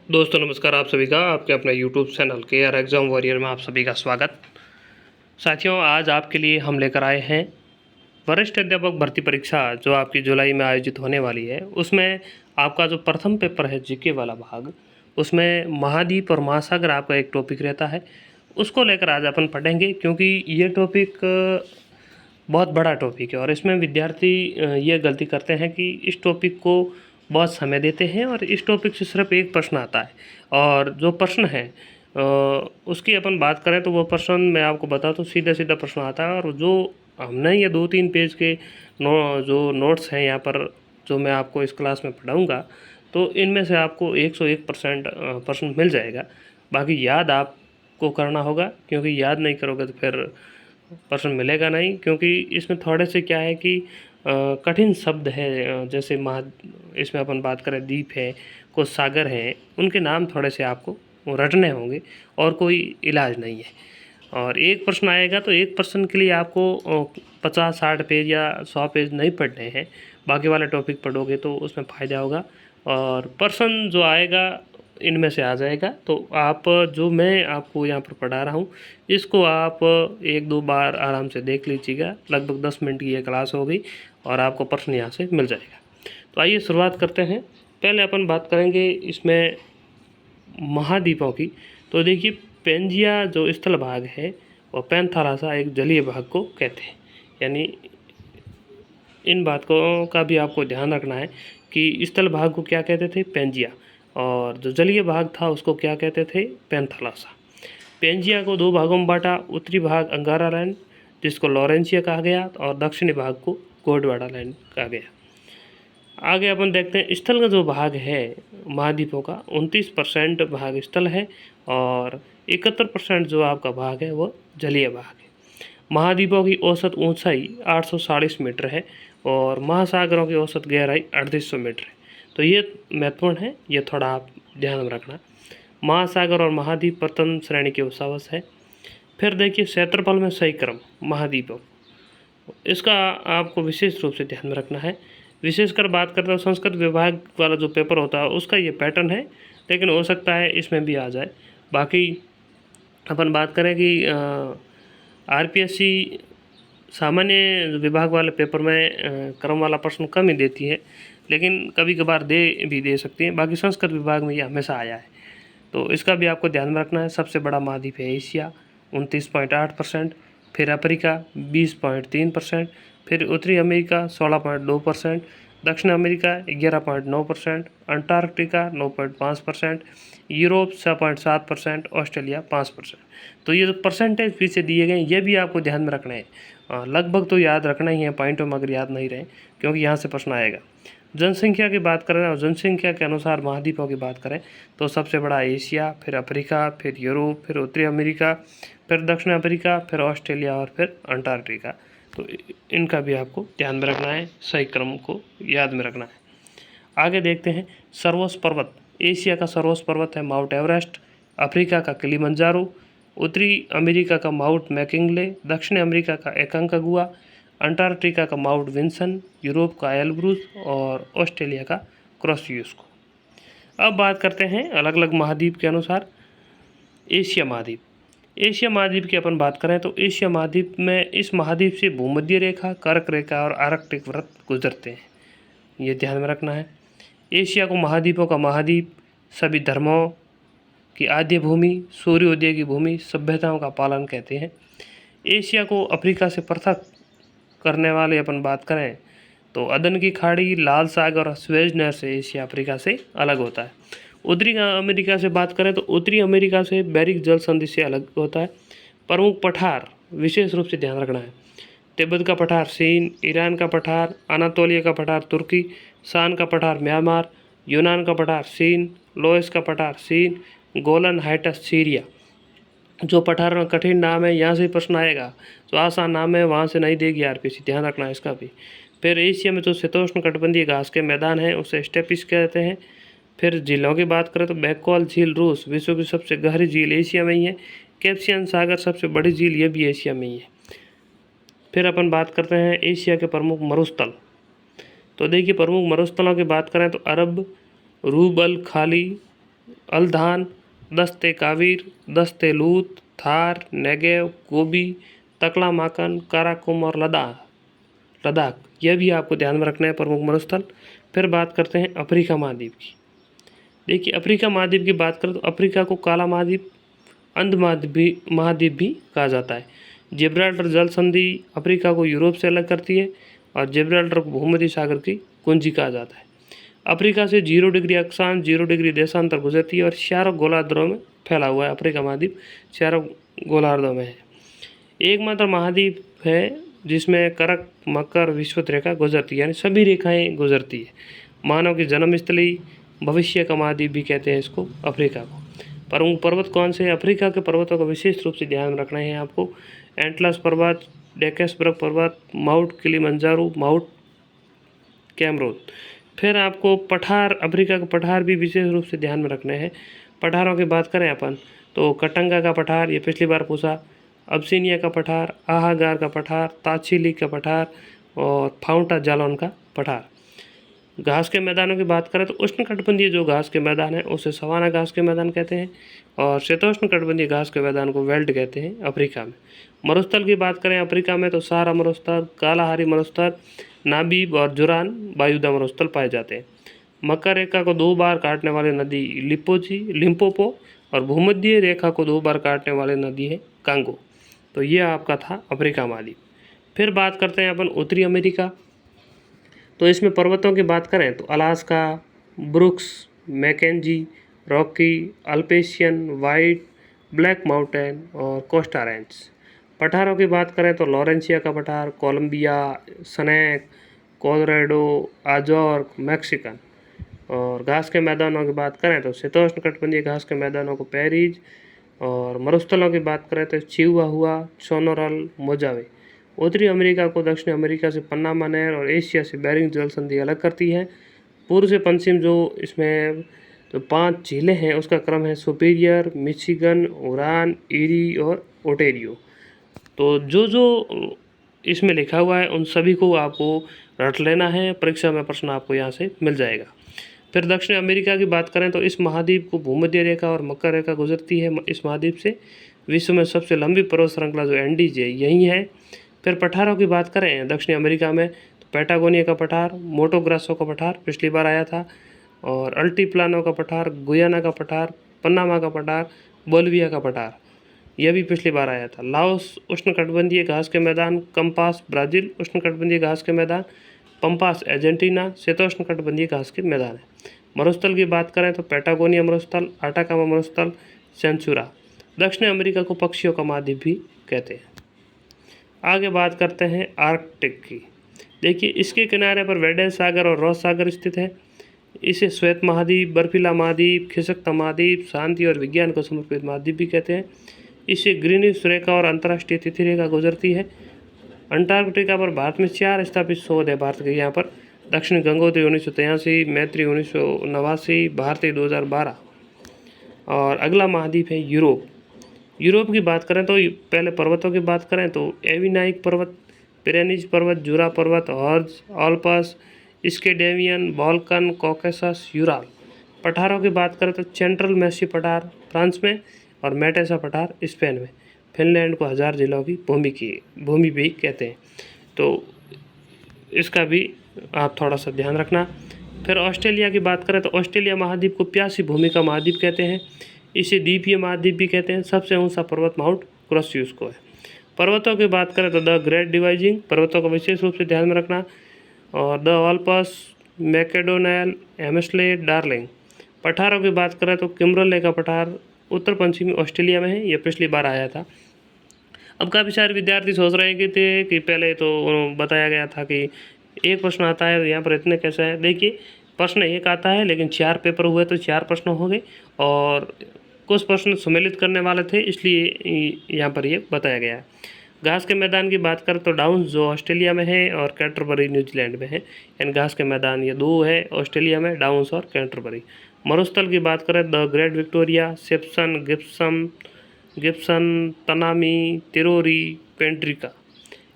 दोस्तों नमस्कार, आप सभी का आपके अपने यूट्यूब चैनल के आर एग्ज़ाम वॉरियर में आप सभी का स्वागत। साथियों, आज आपके लिए हम लेकर आए हैं वरिष्ठ अध्यापक भर्ती परीक्षा जो आपकी जुलाई में आयोजित होने वाली है। उसमें आपका जो प्रथम पेपर है जीके वाला भाग, उसमें महाद्वीप और महासागर आपका एक टॉपिक रहता है, उसको लेकर आज अपन पढ़ेंगे। क्योंकि ये टॉपिक बहुत बड़ा टॉपिक है और इसमें विद्यार्थी ये गलती करते हैं कि इस टॉपिक को बहुत समय देते हैं और इस टॉपिक से सिर्फ एक प्रश्न आता है। और जो प्रश्न है उसकी अपन बात करें तो वो प्रश्न मैं आपको बता दूँ, सीधा सीधा प्रश्न आता है। और जो हमने ये 2-3 पेज के जो नोट्स हैं यहाँ पर, जो मैं आपको इस क्लास में पढ़ाऊँगा, तो इनमें से आपको 101% प्रश्न मिल जाएगा। बाकी याद आपको करना होगा, क्योंकि याद नहीं करोगे तो फिर प्रश्न मिलेगा नहीं। क्योंकि इसमें थोड़े से क्या है कि कठिन शब्द है, जैसे इसमें अपन बात करें द्वीप है, कुछ सागर हैं, उनके नाम थोड़े से आपको रटने होंगे और कोई इलाज नहीं है। और एक प्रश्न आएगा तो एक प्रश्न के लिए आपको 50-60 पेज या 100 पेज नहीं पढ़ने हैं, बाकी वाले टॉपिक पढ़ोगे तो उसमें फ़ायदा होगा। और प्रश्न जो आएगा इनमें से आ जाएगा। तो आप जो मैं आपको यहाँ पर पढ़ा रहा हूँ, इसको आप 1-2 बार आराम से देख लीजिएगा। लगभग 10 मिनट की ये क्लास हो गई और आपको प्रश्न यहाँ से मिल जाएगा। तो आइए शुरुआत करते हैं। पहले अपन बात करेंगे इसमें महाद्वीपों की। तो देखिए, पेंजिया जो स्थल भाग है और पैंथालासा एक जलीय भाग को कहते हैं। यानी इन बातों का भी आपको ध्यान रखना है कि स्थल भाग को क्या कहते थे, पेंजिया, और जो जलीय भाग था उसको क्या कहते थे, पैंथालासा। पेंजिया को 2 भागों में बांटा, उत्तरी भाग अंगारा लैंड जिसको लॉरेंसिया कहा गया और दक्षिणी भाग को गोंडवाना लैंड कहा गया। आगे अपन देखते हैं स्थल का जो भाग है महाद्वीपों का, 29% भाग स्थल है और 71% जो आपका भाग है वो जलीय भाग है। महाद्वीपों की औसत ऊंचाई 840 मीटर है और महासागरों की औसत गहराई 3800 मीटर है। तो ये महत्वपूर्ण है, ये थोड़ा आप ध्यान में रखना। महासागर और महाद्वीप प्रथम श्रेणी के उसावस है। फिर देखिए, क्षेत्रफल में सही क्रम महाद्वीपों, इसका आपको विशेष रूप से ध्यान में रखना है। विशेषकर बात करते हैं संस्कृत विभाग वाला जो पेपर होता है उसका ये पैटर्न है, लेकिन हो सकता है इसमें भी आ जाए। बाकी अपन बात करें कि आरपीएससी सामान्य विभाग वाले पेपर में क्रम वाला प्रश्न कम ही देती है, लेकिन कभी कभार दे सकती है। बाकी संस्कृत विभाग में ये हमेशा आया है, तो इसका भी आपको ध्यान में रखना है। सबसे बड़ा महाद्वीप है एशिया 29.8%, फिर अफ्रीका 20.3%, फिर उत्तरी अमेरिका 16.2%, दक्षिण अमेरिका 11.9%, अंटार्कटिका 9.5%, यूरोप 6.7%, ऑस्ट्रेलिया 5%। तो ये जो परसेंटेज पीछे दिए गए ये भी आपको ध्यान में रखना है। लगभग तो याद रखना ही है, पॉइंटों में अगर याद नहीं रहे, क्योंकि यहाँ से प्रश्न आएगा। जनसंख्या की बात करें और जनसंख्या के अनुसार महाद्वीपों की बात करें तो सबसे बड़ा एशिया, फिर अफ्रीका, फिर यूरोप, फिर उत्तरी अमेरिका, फिर दक्षिण अफ्रीका, फिर ऑस्ट्रेलिया और फिर अंटार्कटिका। तो इनका भी आपको ध्यान में रखना है, सही क्रम को याद में रखना है। आगे देखते हैं सर्वोच्च पर्वत। एशिया का सर्वोच्च पर्वत है माउंट एवरेस्ट, अफ्रीका का किलिमंजारो, उत्तरी अमेरिका का माउंट मैकिंगले, दक्षिण अमेरिका का एकांकागुआ, अंटार्कटिका का माउंट विंसन, यूरोप का एल्ब्रूस और ऑस्ट्रेलिया का क्रॉसयूस्को। अब बात करते हैं अलग अलग महाद्वीप के अनुसार। एशिया महाद्वीप। एशिया महाद्वीप की अपन बात करें तो एशिया महाद्वीप में इस महाद्वीप से भूमध्य रेखा, कर्क रेखा और आर्कटिक वृत्त गुजरते हैं, ये ध्यान में रखना है। एशिया को महाद्वीपों का महाद्वीप, सभी धर्मों की आद्य भूमि, सूर्योदय की भूमि, सभ्यताओं का पालन कहते हैं। एशिया को अफ्रीका से पृथक करने वाले अपन बात करें तो अदन की खाड़ी, लाल सागर और स्वेज नहर से एशिया अफ्रीका से अलग होता है। उत्तरी अमेरिका से बात करें तो उत्तरी अमेरिका से बेरिक जल संधि से अलग होता है। प्रमुख पठार विशेष रूप से ध्यान रखना है। तिब्बत का पठार चीन, ईरान का पठार, अनातोलिया का पठार तुर्की, शान का पठार म्यांमार, यूनान का पठार चीन, लोएस का पठार चीन, गोलन हाइटस सीरिया। जो पठार में कठिन नाम है यहाँ से प्रश्न आएगा, जो आसान नाम है वहाँ से नहीं देगी आरपीएससी, ध्यान रखना है इसका भी। फिर एशिया में जो शीतोष्ण कटिबंधीय घास के मैदान हैं उसे स्टेपिस कहते हैं। फिर झीलों की बात करें तो बैकॉल झील रूस, विश्व की सबसे गहरी झील एशिया में ही है। कैस्पियन सागर सबसे बड़ी झील ये भी एशिया में ही है। फिर अपन बात करते हैं एशिया के प्रमुख मरुस्थल। तो देखिए, प्रमुख मरुस्थलों की बात करें तो अरब रूब अल खाली, अल्धान, दस्ते कावीर, दस्ते लूत, थार, नेगेव, गोबी, तकलामाकन, काराकुम और लद्दाख। यह भी आपको ध्यान में रखना है प्रमुख मरुस्थल। फिर बात करते हैं अफ्रीका महाद्वीप की। देखिए अफ्रीका महाद्वीप की बात करें तो अफ्रीका को काला महाद्वीप, अंध महाद्वीप भी कहा जाता है। जिब्राल्टर जल संधि अफ्रीका को यूरोप से अलग करती है और जिब्राल्टर को भूमध्य सागर की कुंजी कहा जाता है। अफ्रीका से 0 डिग्री अक्षांश 0 डिग्री देशांतर गुजरती है और चारों गोलार्धों में फैला हुआ है। अफ्रीका महाद्वीप चारों गोलार्धों में है। एकमात्र महाद्वीप है जिसमें करक, मकर, विषुवत रेखा गुजरती है, यानी सभी रेखाएं गुजरती है। मानव की जन्मस्थली, भविष्य का महाद्वीप भी कहते हैं इसको अफ्रीका को। प्रमुख पर्वत कौन से हैं? अफ्रीका के पर्वतों का विशेष रूप से ध्यान रखना है आपको। एटलस पर्वत, डेकेसबर्ग पर्वत, माउंट किलिमंजारो, माउंट कैमरून। फिर आपको पठार, अफ्रीका के पठार भी विशेष रूप से ध्यान में रखने हैं। पठारों की बात करें अपन तो कटंगा का पठार, ये पिछली बार पूछा, अब्सीनिया का पठार, आहागार का पठार, ताछीली का पठार और फाउंटा जालौन का पठार। घास के मैदानों की बात करें तो उष्णकटिबंधीय जो घास के मैदान है उसे सवाना घास के मैदान कहते हैं और शीतोष्णकटिबंधीय घास के मैदान को वेल्ड कहते हैं अफ्रीका में। मरुस्थल की बात करें अफ्रीका में तो सारा मरुस्थल, कालाहारी मरुस्थल, नाबीब और जुरान वायुदा मरुस्थल पाए जाते हैं। मकर रेखा को 2 बार काटने वाली नदी लिम्पोपो और भूमध्य रेखा को 2 बार काटने वाली नदी है कांगो। तो ये आपका था अफ्रीका महाद्वीप। फिर बात करते हैं अपन उत्तरी अमेरिका। तो इसमें पर्वतों की बात करें तो Alaska, Brooks, Mackenzie, Rocky, Appalachian, White, Black mountain और कोस्टा रेंज। पठारों की बात करें तो लॉरेंसिया का पठार, Columbia, Snake, Colorado, Ozark, Mexican. और घास के मैदानों की बात करें तो शीतोष्णकटिबंधीय घास के मैदानों को पेरीज। और मरुस्थलों की बात करें तो चिहुआहुआ, सोनोरल, मोजावे। उत्तरी अमेरिका को दक्षिण अमेरिका से पन्नामा नहर और एशिया से बेरिंग जल संधि अलग करती है। पूर्व से पश्चिम जो इसमें तो 5 झीलें हैं उसका क्रम है सुपीरियर, मिशिगन, उरान, ईरी और ओटेरियो। तो जो इसमें लिखा हुआ है उन सभी को आपको रट लेना है, परीक्षा में प्रश्न आपको यहाँ से मिल जाएगा। फिर दक्षिण अमेरिका की बात करें तो इस महाद्वीप को भूमध्य रेखा और मकर रेखा गुजरती है। इस महाद्वीप से विश्व में सबसे लंबी पर्वत श्रृंखला जो एंडीज है यही है। फिर पठारों की बात करें दक्षिण अमेरिका में तो पैटागोनिया का पठार, मोटो ग्रासो का पठार पिछली बार आया था और अल्टीप्लानो का पठार, गुयाना का पठार, पनामा का पठार, बोलिविया का पठार, यह भी पिछली बार आया था। लाओस उष्णकटिबंधीय घास के मैदान, कंपास ब्राज़ील उष्णकटिबंधीय घास के मैदान, पंपास अर्जेंटीना शीतोष्णकटिबंधीय घास के मैदान है। मरुस्थल की बात करें तो पैटागोनिया मरुस्थल, आटाकामा मरुस्थल, सेंचुरा। दक्षिण अमेरिका को पक्षियों का महाद्वीप भी कहते हैं। आगे बात करते हैं आर्कटिक की। देखिए इसके किनारे पर वेडेन सागर और रॉस सागर स्थित है। इसे श्वेत महाद्वीप, बर्फीला महाद्वीप, खिसकता महाद्वीप, शांति और विज्ञान को समर्पित महाद्वीप भी कहते हैं। इससे ग्रीनिच रेखा और अंतर्राष्ट्रीय तिथि रेखा गुजरती है। अंटार्कटिका पर भारत में 4 स्थापित शोध है भारत के यहाँ पर। दक्षिण गंगोत्री 1983, मैत्री 1989, भारती 2012। और अगला महाद्वीप है यूरोप। यूरोप की बात करें तो पहले पर्वतों की बात करें तो एविनाइक पर्वत, पिरेनीज पर्वत, जूरा पर्वत, हर्ज, ऑल्पस, स्केडेवियन, बाल्कन, कॉकेसस, यूराल। पठारों की बात करें तो सेंट्रल मेसी पठार फ्रांस में और मेटेसा पठार स्पेन में। फिनलैंड को 1000 जिलों की भूमि भी कहते हैं, तो इसका भी आप थोड़ा सा ध्यान रखना। फिर ऑस्ट्रेलिया की बात करें तो ऑस्ट्रेलिया महाद्वीप को प्यासी भूमि का महाद्वीप कहते हैं। इसे द्वीपीय महाद्वीप भी कहते हैं। सबसे ऊंचा पर्वत माउंट क्रॉसियस को है। पर्वतों की बात करें तो द ग्रेट डिवाइजिंग, पर्वतों को विशेष रूप से ध्यान में रखना, और द ऑल्पस, मैकेडोनाइल, हेमस्ले, डार्लिंग। पठारों की बात करें तो किम्बरले का पठार उत्तर पश्चिमी ऑस्ट्रेलिया में है, यह पिछली बार आया था। अब काफ़ी सारे विद्यार्थी सोच रहे हैं कि पहले तो बताया गया था कि एक प्रश्न आता है, यहाँ पर इतने कैसे हैं। देखिए प्रश्न एक आता है लेकिन 4 पेपर हुए तो 4 प्रश्न हो गए और कुछ प्रश्न सम्मिलित करने वाले थे, इसलिए यहाँ पर ये बताया गया है। घास के मैदान की बात करें तो डाउन्स जो ऑस्ट्रेलिया में है और कैंटरबरी न्यूजीलैंड में है। यानी घास के मैदान ये 2 है ऑस्ट्रेलिया में, डाउन्स और कैंटरबरी। मरुस्थल की बात करें the Great Victoria, Simpson, Gibson, Tanami, Tirari, Pedirka.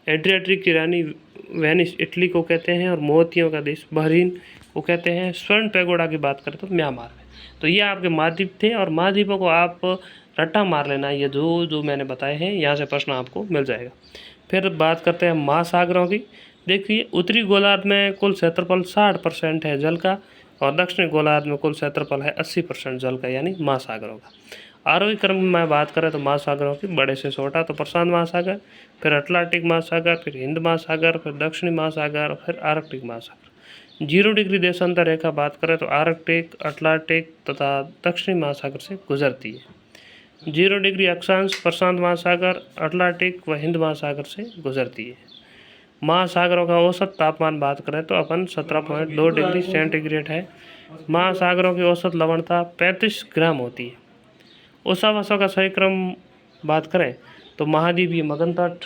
Adriatic की रानी वेनिस इटली को कहते हैं और मोतियों का देश बहरीन, को कहते हैं। स्वर्ण पैगोडा की बात करें तो म्यांमार में। तो ये आपके महाद्वीप थे और महाद्वीपों को आप रट्टा मार लेना, ये जो जो मैंने बताए हैं यहाँ से प्रश्न आपको मिल जाएगा। फिर बात करते हैं महासागरों की। देखिए उत्तरी गोलार्ध में कुल क्षेत्रफल 60% है जल का और दक्षिणी गोलार्ध में कुल क्षेत्रफल है 80% जल का, यानी महासागरों का। आरोही क्रम में मैं बात करें तो महासागरों की बड़े से छोटा तो प्रशांत महासागर, फिर अटलांटिक महासागर, फिर हिंद महासागर, फिर दक्षिणी महासागर, फिर आर्कटिक महासागर। 0 डिग्री देशांतर रेखा बात करें तो आर्कटिक, अटलांटिक तथा दक्षिणी महासागर से गुजरती है। 0 डिग्री अक्षांश प्रशांत महासागर, अटलांटिक व हिंद महासागर से गुजरती है। महासागरों का औसत तापमान बात करें तो अपन 17.2 डिग्री सेंटीग्रेड है। महासागरों की औसत लवणता 35 ग्राम होती है। उषावासों का सही क्रम बात करें तो महाद्वीपीय मगन तट,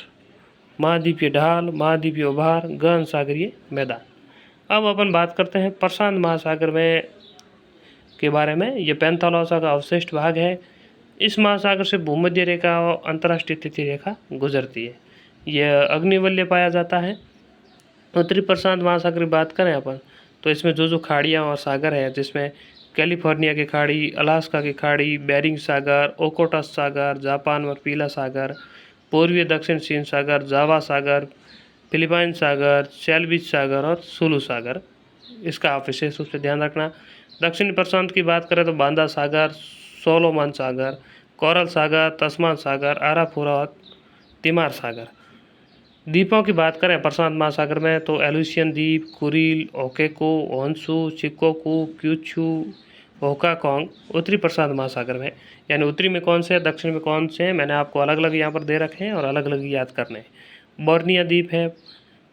महाद्वीपीय ढाल, महाद्वीपीय उभार, गहन सागरीय मैदान। अब अपन बात करते हैं प्रशांत महासागर में के बारे में। ये पैंथालौसा का अवशिष्ट भाग है। इस महासागर से भूमध्य रेखा और अंतर्राष्ट्रीय तिथि रेखा गुजरती है। यह अग्निवलय पाया जाता है। उत्तरी प्रशांत महासागर की बात करें अपन तो इसमें जो खाड़ियाँ और सागर है, जिसमें कैलिफोर्निया की खाड़ी, अलास्का की खाड़ी, बेरिंग सागर, ओकोटस सागर, जापान और पीला सागर, पूर्वी दक्षिण चीन सागर, जावा सागर, फिलिपाइन सागर, सेल्विज सागर और सुलू सागर, इसका आप विशेष रूप से ध्यान रखना। दक्षिणी प्रशांत की बात करें तो बांदा सागर, सोलोमन सागर, कोरल सागर, तस्मान सागर, आराफुरा और तिमार सागर। द्वीपों की बात करें प्रशांत महासागर में तो एलुसियन द्वीप, कुरिल, ओकेको, ओंसू, चिकोकू, क्यूचू, होकाकोंग उत्तरी प्रशांत महासागर में। यानी उत्तरी में कौन से हैं, दक्षिण में कौन से हैं, मैंने आपको अलग अलग यहाँ पर दे रखे हैं और अलग अलग याद करने हैं। बोर्निया द्वीप है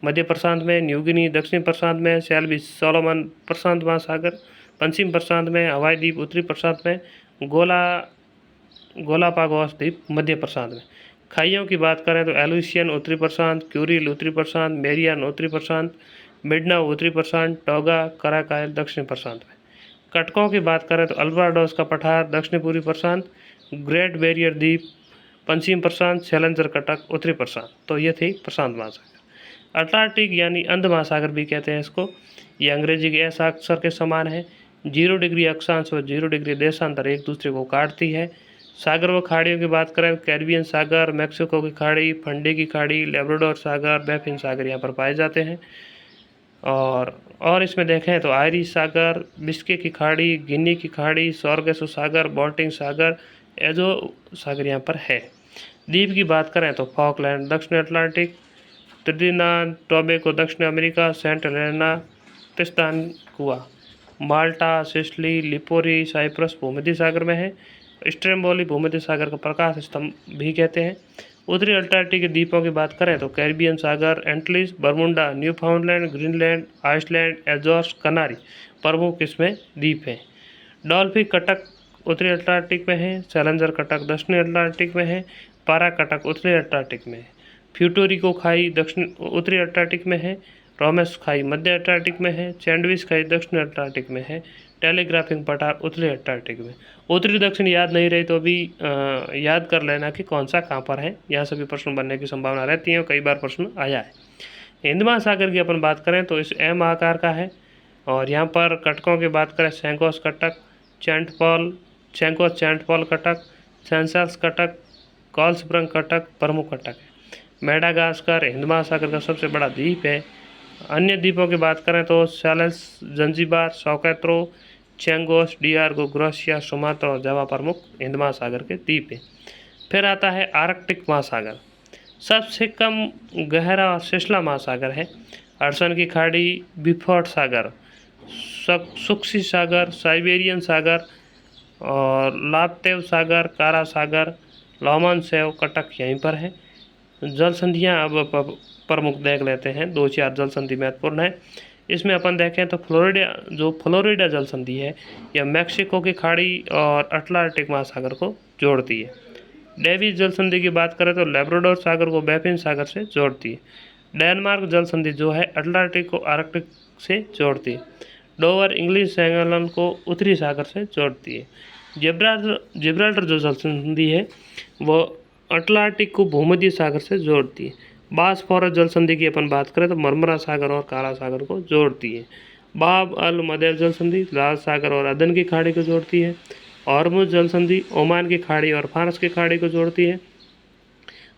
मध्य प्रशांत में, न्यूगिनी दक्षिण प्रशांत में, सेल्विस सोलोमन प्रशांत महासागर, पश्चिम प्रशांत में, हवाई द्वीप उत्तरी प्रशांत में, गोलापागोस द्वीप मध्य प्रशांत में। खाइयों की बात करें तो एलुसियन उत्तरी प्रशांत, क्यूरिल उत्तरी प्रशांत, मेरियान उत्तरी प्रशांत, मिडनाउ उत्तरी प्रशांत, टोगा, कराकायल दक्षिण प्रशांत में। कटकों की बात करें तो अल्बाडोस का पठार दक्षिण पूर्वी प्रशांत, ग्रेट बैरियर द्वीप पश्चिम प्रशांत, सैलेंजर कटक उत्तरी प्रशांत। तो ये थी प्रशांत महासागर। अटलांटिक यानी अंध महासागर भी कहते हैं इसको। ये अंग्रेजी के एस अक्षर के समान है। 0 डिग्री अक्षांश व 0 डिग्री देशांतर एक दूसरे को काटती है। सागर व खाड़ियों की बात करें तो कैरिबियन सागर, मैक्सिको की खाड़ी, फंडे की खाड़ी, लेब्राडोर सागर, बैफिन सागर यहाँ पर पाए जाते हैं। और इसमें देखें तो आयरिश सागर, बिस्के की खाड़ी, गिनी की खाड़ी, सॉर्गेसो सागर, बोल्टिंग सागर, एजो सागर यहाँ पर है। द्वीप की बात करें तो फॉकलैंड दक्षिण अटलांटिक, त्रिनिदाद टोबैगो दक्षिण अमेरिका, सेंट हेलेना तिस्तानकुआ, माल्टा, सिसिली, लिपोरी, साइप्रस भूमध्य सागर में है। स्ट्रेम्बोली भूमध्य सागर का प्रकाश स्तंभ भी कहते हैं। उत्तरी अटलांटिक के द्वीपों की बात करें तो कैरिबियन सागर, एंटिलीज, Bermuda, Newfoundland, Greenland, Iceland, Azores, कनारी प्रमुख इसमें द्वीप हैं। डॉल्फिन कटक उत्तरी अटलांटिक में है, सैलेंजर कटक दक्षिणी अटलांटिक में है, पारा कटक उत्तरी अटलांटिक में है, फ्यूटोरिको खाई दक्षिण उत्तरी अटलांटिक में है, रोमेस खाई मध्य अटलांटिक में है, सैंडविच खाई दक्षिण अटलांटिक में है, टेलीग्राफिंग पठार उत्तरी अटलांटिक में। उत्तरी दक्षिण याद नहीं रही तो अभी याद कर लेना कि कौन सा कहाँ पर है, यहाँ से भी प्रश्न बनने की संभावना रहती है, कई बार प्रश्न आया है। हिंद महासागर की अपन बात करें तो इस एम आकार का है और यहाँ पर कटकों की बात करें सेंकोस कटक, सेंकोस चैंटपॉल कटक, सेंसेल्स कटक, कॉल्सब्रंग कटक प्रमुख कटक है। मेडागास्कर हिंद महासागर का सबसे बड़ा द्वीप है। अन्य द्वीपों की बात करें तो सेलेस, जंजीबार, सोकोत्रो, चेंगोस, डियार्गो, ग्रोशिया, सुमात्रा और जावा प्रमुख हिंद महासागर के द्वीप हैं। फिर आता है आर्कटिक महासागर, सबसे कम गहरा और सिसला महासागर है। हडसन की खाड़ी, बिफोर्ड सागर, सुक्सी सागर, साइबेरियन सागर और लाप्तेव सागर, कारा सागर, लोमनसेव कटक यहीं पर है। जल संधियाँ अब प्रमुख देख लेते हैं, 2-4 जल संधि महत्वपूर्ण है। इसमें अपन देखें तो फ्लोरिडा जल संधि है, यह मैक्सिको की खाड़ी और अटलांटिक महासागर को जोड़ती है। डेविस जल संधि की बात करें तो लेब्राडोर सागर को बैफिन सागर से जोड़ती है। डेनमार्क जल संधि जो है अटलांटिक को आर्कटिक से जोड़ती है। डोवर इंग्लिश चैनल को उत्तरी सागर से जोड़ती है। जिब्राल्टर जो जल संधि है वो अटलांटिक को भूमध्य सागर से जोड़ती है। बॉस्फोरस जल संधि की अपन बात करें तो मरमरा सागर और काला सागर को जोड़ती है। बाब अल मदेब जल संधि लाल सागर और अदन की खाड़ी को जोड़ती है। हॉर्मुज़ जल संधि ओमान की खाड़ी और फारस की खाड़ी को जोड़ती है।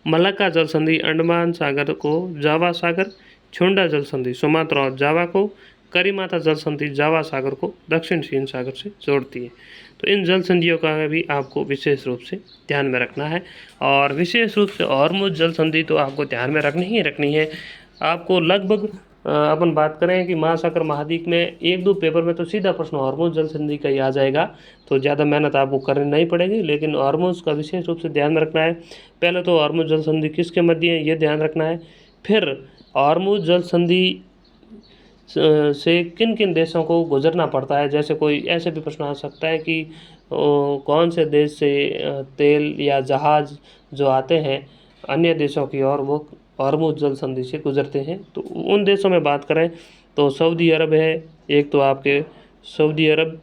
मलक्का जल संधि अंडमान सागर को जावा सागर, छुंडा जल संधि सुमात्रा और जावा को, करीमाता जल संधि जावा सागर को दक्षिण चीन सागर से जोड़ती है। तो इन जल संधियों का भी आपको विशेष रूप से ध्यान में रखना है। और विशेष रूप से हॉर्मुज़ जल संधि तो आपको ध्यान में रखनी ही रखनी है। आपको लगभग अपन बात करें कि महासागर महाद्वीप में एक दो पेपर में तो सीधा प्रश्न हॉर्मुज़ जल संधि का ही आ जाएगा, तो ज़्यादा मेहनत आपको करनी नहीं पड़ेगी। लेकिन हॉर्मुज़ का विशेष रूप से ध्यान में रखना है। पहले तो हॉर्मुज़ जल संधि किसके मध्य है ये ध्यान रखना है। फिर हॉर्मुज़ जल संधि से किन किन देशों को गुजरना पड़ता है। जैसे कोई ऐसे भी प्रश्न आ सकता है कि कौन से देश से तेल या जहाज़ जो आते हैं अन्य देशों की ओर वो हॉर्मुज़ जल संधि से गुजरते हैं। तो उन देशों में बात करें तो सऊदी अरब है, एक तो आपके सऊदी अरब,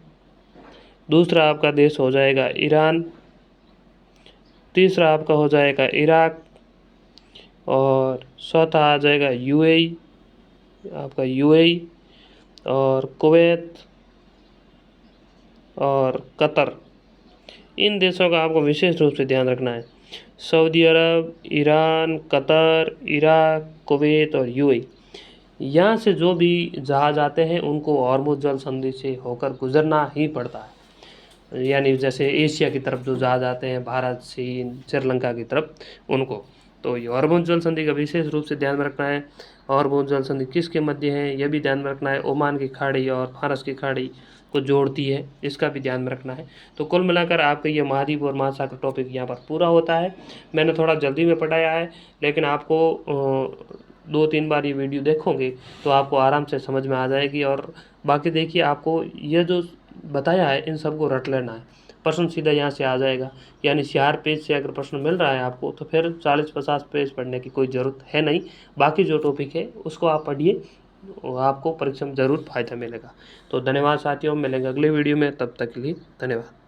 दूसरा आपका देश हो जाएगा ईरान, तीसरा आपका हो जाएगा इराक, और चौथा आ जाएगा यूएई, आपका यूएई और कुवैत और कतर। इन देशों का आपको विशेष रूप से ध्यान रखना है। सऊदी अरब, ईरान, कतर, इराक, कुवैत और यूएई, यहाँ से जो भी जहाज़ आते हैं उनको हॉर्मुज़ जल संधि से होकर गुजरना ही पड़ता है। यानी जैसे एशिया की तरफ जो जहाज़ आते हैं, भारत, चीन, श्रीलंका की तरफ, उनको तो ये हॉर्मुज़ जल संधि का विशेष रूप से ध्यान में रखना है। हॉर्मुज़ जल संधि किसके मध्य है यह भी ध्यान में रखना है। ओमान की खाड़ी और फारस की खाड़ी को जोड़ती है, इसका भी ध्यान में रखना है। तो कुल मिलाकर आपका ये महाद्वीप और महासागर टॉपिक यहाँ पर पूरा होता है। मैंने थोड़ा जल्दी में पढ़ाया है, लेकिन आपको 2-3 बार ये वीडियो देखोगे तो आपको आराम से समझ में आ जाएगी। और बाकी देखिए, आपको ये जो बताया है इन सबको रट लेना है, प्रश्न सीधा यहाँ से आ जाएगा। यानी 4 पेज से अगर प्रश्न मिल रहा है आपको तो फिर 40-50 पेज पढ़ने की कोई ज़रूरत है नहीं। बाकी जो टॉपिक है उसको आप पढ़िए, आपको परीक्षा में ज़रूर फ़ायदा मिलेगा। तो धन्यवाद साथियों, मिलेंगे अगले वीडियो में, तब तक के लिए धन्यवाद।